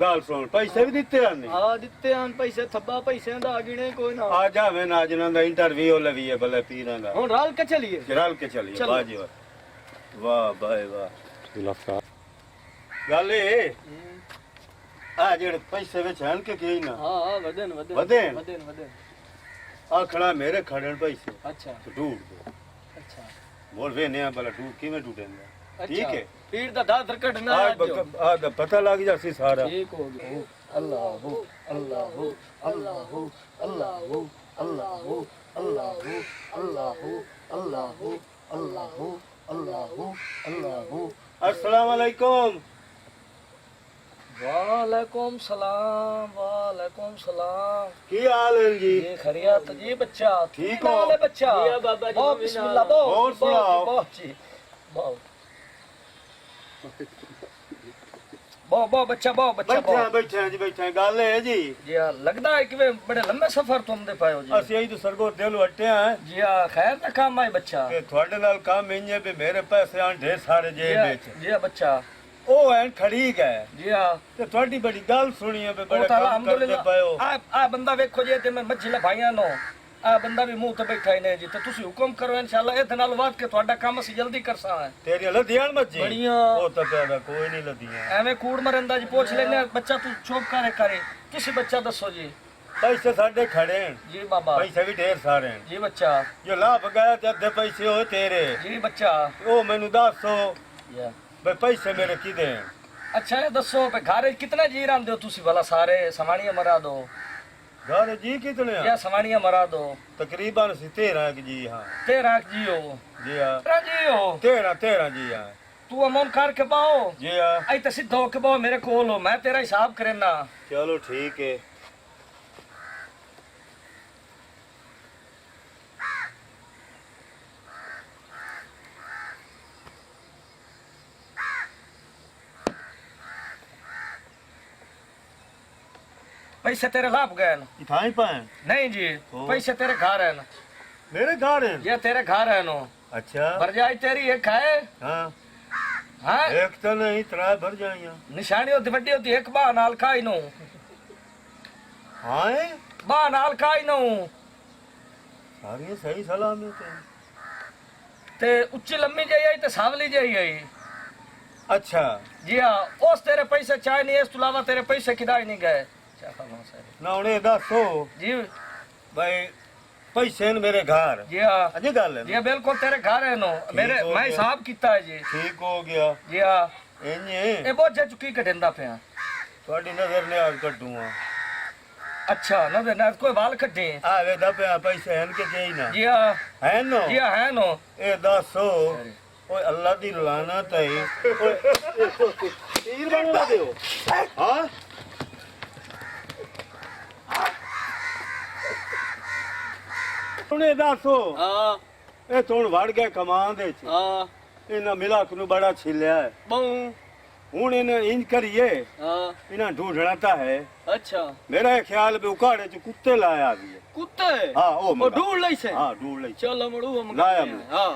ਗੱਲ ਸੁਣ ਪੈਸੇ ਵੀ ਦਿੱਤੇ ਆਨੇ ਆ ਦਿੱਤੇ ਹਨ ਪੈਸੇ ਥੱਬਾ ਪੈਸਿਆਂ ਦਾ ਗਿਣੇ ਕੋਈ ਨਾ ਆ ਜਾਵੇਂ ਨਾ ਜਨਾਂ ਦਾ ਇੰਟਰਵਿਊ ਲਵੀਏ ਭਲੇ ਪੀਰਾਂ ਦਾ ਹੁਣ ਰਲ ਕੇ ਚਲੀਏ ਰਲ ਕੇ ਚੱਲੀਏ ਚਲੋ। ਵਾਹ ਜੀ ਵਾਹ ਵਾਹ ਬਾਏ ਵਾਹ ਗੱਲ ਇਹ ਆ ਜਿਹੜੇ ਪੈਸੇ ਵਿੱਚ ਹਨ ਕਿ ਕੀ ਨਾ ਹਾਂ ਵਧਨ ਵਧਨ ਵਧਣ? ਵਧਨ ਵਧਨ ਆ ਖੜਾ ਮੇਰੇ ਖੜਨ ਪੈਸੇ ਅੱਛਾ ਤੇ ਢੂੜ ਦੇ ਅੱਛਾ ਬੋਲ ਵੇ ਨੇ ਭਲਾ ਢੂੜ ਕਿਵੇਂ ਢੂੜੇਂਗਾ ਠੀਕ ਹੈ ਪੀਰ ਦਾ ਦਾਦਰ ਕੱਢਣਾ ਆ ਪਤਾ ਲੱਗ ਜਾਸੀ ਸਾਰਾ ਠੀਕ ਹੋ ਗਿਆ ਅੱਲਾਹੁ ਅੱਲਾਹੁ ਅੱਲਾਹੁ ਅੱਲਾਹੁ ਅੱਲਾਹੁ ਅੱਲਾਹੁ ਅੱਲਾਹੁ ਅੱਲਾਹੁ ਅੱਲਾਹੁ ਅੱਲਾਹੁ ਅੱਲਾਹੁ अस्सलाम वालेकुम वालेकुम सलाम वालेकुम सलाम की हाल है जी ये खैरियत जी बच्चा ठीक हो? वाले बच्चा जी बाबा जी, बहुत बिस्मिल्लाह बहुत और सुनाओ। बहुत जी बहुत बहुत बच्चा बहुत बच्चा बहुत बैठे हैं जी बैठे हैं गल है जी जी हाँ लगता है कि वे बड़े लंबे सफर तुम दे पाए हो जी ਅਸੀਂ ਹੀ ਤਾਂ ਸਰਗੋ ਦਿਲ ਵਟੇ ਆ जी हाँ खैर का काम है बच्चा ਕਿ ਤੁਹਾਡੇ ਨਾਲ ਕੰਮ ਇੰਨੇ ਵੀ ਮੇਰੇ ਪੈਸੇ ਆਣ ਢੇਰ ਸਾਰੇ जी ਜੇਬ हाँ ਵਿੱਚ जी हाँ बच्चा ਉਹ ਐਨ ਖੜੀ ਗਏ जी हाँ ਤੇ ਤੁਹਾਡੀ ਬੜੀ ਗੱਲ ਸੁਣੀ ਹੈ ਵੀ ਉਹ ਬੜੇ ਤਾਂ ਕੰਮ ਕਰਦੇ ਅਲਹਮਦੁਲਿਲਾ ਪਏ ਹੋ ਆ ਬੰਦਾ ਵੇਖੋ ਜੇ ਤੇ ਮੈਂ ਮੱਝੀ ਭਾਈਆਂ ਨੂੰ ਆ ਬੰਦਾ ਵੀ ਮੂੰਹ ਤੇ ਬੈਠਾ ਹੀ ਨੇ ਜੀ ਤੇ ਤੁਸੀਂ ਹੁਕਮ ਕਰੋ ਇਨਸ਼ਾਅੱਲਾ ਇਹਦੇ ਨਾਲ ਬਾਤ ਕੇ ਤੁਹਾਡਾ ਕੰਮ ਅਸੀਂ ਜਲਦੀ ਕਰ ਸਾਂ ਤੇਰੀ ਲਧੀਆਂ ਮੱਜੀ ਬੜੀਆਂ ਉਹ ਤਾਂ ਪਿਆਦਾ ਕੋਈ ਨਹੀਂ ਲਧੀਆਂ ਐਵੇਂ ਕੂੜ ਮਰੰਦਾ ਜੀ ਪੁੱਛ ਲੈਨੇ ਬੱਚਾ ਤੂੰ ਚੁੱਪ ਕਰੇ ਕਿਸੇ ਬੱਚਾ ਦੱਸੋ ਜੀ ਪੈਸੇ ਸਾਡੇ ਖੜੇ ਹਨ ਜੀ ਬਾਬਾ ਪੈਸੇ ਵੀ ਢੇਰ ਸਾਰੇ ਹਨ ਜੀ ਬੱਚਾ ਜੋ ਲਾਭ ਗਿਆ ਤੇ ਅੱਧੇ ਪੈਸੇ ਹੋਏ ਤੇਰੇ ਜੀ ਬੱਚਾ ਉਹ ਮੈਨੂੰ ਦੱਸੋ ਯਾ ਵੀ ਪੈਸੇ ਮੇਰੇ ਕਿਦੇ ਹਨ अच्छा ये दसो पे घरे कितने जी रांदे हो तुसी वाला सारे समानिया मरा दो घर जी कितने हैं? या समानिया मरा दो तकरीबन 13 की जी हाँ 13 जी हो जी हाँ 13 जी हो 13 जी हाँ तू अमन कर के पाओ जी हाँ आई तो सिद्ध हो के पाओ मेरे कोल हो मैं तेरा हिसाब करेना चलो ठीक है पैसे तेरे लाभ गए न। इठाई पाए नहीं जी ओ। पैसे तेरे घर है न। मेरे घर हैं ये तेरे घर है नो अच्छा भरजाई तेरी एक है हाँ हाँ एक तो नहीं त्रा भर जाइया निशानी होती बड़ी होती एक बाह नाल खाई नो हाँ बाह नाल खाई नो सारी सही सलामत है ते उच्ची लम्बी जाई आई ते सावली जाई आई अच्छा जी हाँ उस तेरे पैसे चाहे नहीं इस अलावा तेरे पैसे किदाई नहीं गए ना उन्हें दसो जी भाई पैसे न मेरे घर जी हाँ अजय गल है जी हाँ, बिल्कुल तेरे घर है नो मेरे हो मैं गया। हिसाब किता है जी ठीक हो गया जी हाँ इंजे ये बहुत जे चुकी कटिंदा पे थोड़ी नजर ने आज कटूंगा अच्छा ना ना कोई बाल कटे आ वे दबे पैसे हैं के चाहिए ना जी हाँ है नो जी हाँ है नो ए दसो ओए अल्लाह दी लानत है ओए तीर बनवा दियो हां उन्हें दसो हाँ ए तुम वड़ गया कमान दे च हाँ इना मिलाक नु बड़ा छिलिया है बहु हुन इन्हें इंज करिए हाँ इना ढूंढना ता है अच्छा मेरा ख्याल भी उकाड़े च कुत्ते लाया भी है कुत्ते हां ओ वो ढूंढ लै से हां ढूंढ ले चलो मड़ू हम लाया करते हैं। हाँ